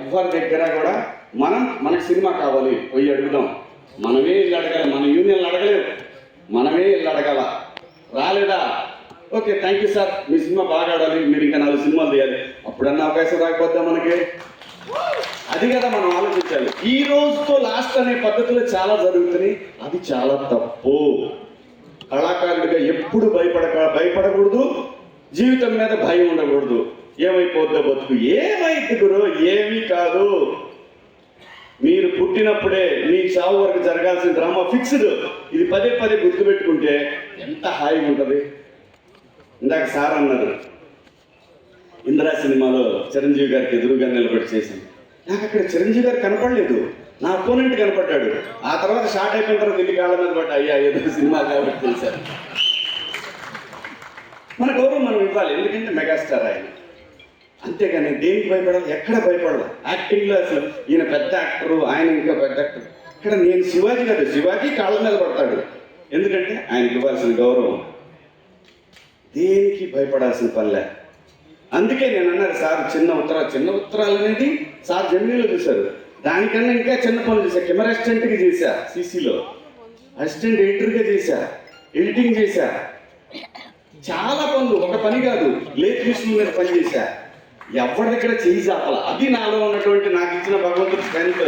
ఎవరి దగ్గర కూడా మనకు సినిమా కావాలి పోయి అడుగుదాం. మనమే ఇల్లు అడగాలి, మన యూనియన్లు అడగలేవు, మనమే ఇల్లు అడగాల. రాలేదా, okay thank you sir, me cinema బాగా ఆడాలి, మీరు ఇంకా 4 సినిమాలు తీయాలి, అప్పుడన్నా అవకాశం రాకపోద్దా మనకి? అది కదా మనం ఆలోచించాలి. ఈ రోజుతో లాస్ట్ అనే పద్ధతులు చాలా జరుగుతున్నాయి, అది చాలా తప్పు. కళాకారుడిగా ఎప్పుడు భయపడకూడదు, జీవితం మీద భయం ఉండకూడదు. ఏమైపోద్దో బతుకు, ఏమైంది గురు, ఏమీ కాదు. మీరు పుట్టినప్పుడే మీ చావు వరకు జరగాల్సిన డ్రామా ఫిక్స్డ్. ఇది పదే పదే గుర్తుపెట్టుకుంటే ఎంత హాయిగా ఉంటుంది. ఇందాక సార్ అన్నారు, ఇందిరా సినిమాలో చిరంజీవి గారికి ఎదురుగా నిలబడి చేశాను. నాకు అక్కడ చిరంజీవి గారు కనపడలేదు, నా అపోనెంట్ కనపడ్డాడు. ఆ తర్వాత షార్ట్ అయిపోయిన తర్వాత వెళ్ళి కాళ్ళ మీద పడ్డా, అయ్యా ఏదో సినిమా కాబట్టి తెలిసారు. మన గౌరవం మనం ఇవ్వాలి, ఎందుకంటే మెగాస్టార్ ఆయన. అంతేగాని దేనికి భయపడాలి, ఎక్కడ భయపడాలి. యాక్టింగ్లో అసలు ఈయన పెద్ద యాక్టరు, ఆయన ఇంకా పెద్ద యాక్టర్. ఇక్కడ నేను శివాజీ కాదు, శివాజీ కాళ్ళ మీద పడతాడు, ఎందుకంటే ఆయనకి ఇవ్వాల్సిన గౌరవం. దేనికి భయపడాల్సిన పనిలే. అందుకే నేను అన్నారు సార్ చిన్న ఉత్తరాలు అనేది సార్ జమినీలో చూశారు. దానికన్నా ఇంకా చిన్న పనులు చేశా. కెమెరా అసిస్టెంట్గా చేశా, సీసీలో అసిస్టెంట్ ఎడిటర్గా చేశా, ఎడిటింగ్ చేశా, చాలా పనులు, ఒక పని కాదు. లేట్ మిషన్ మీద పని చేశా. ఎవరి దగ్గర చేయి చాపాల, అది నాలో ఉన్నటువంటి నాకు ఇచ్చిన భగవంతుడి స్ట్రెంత్.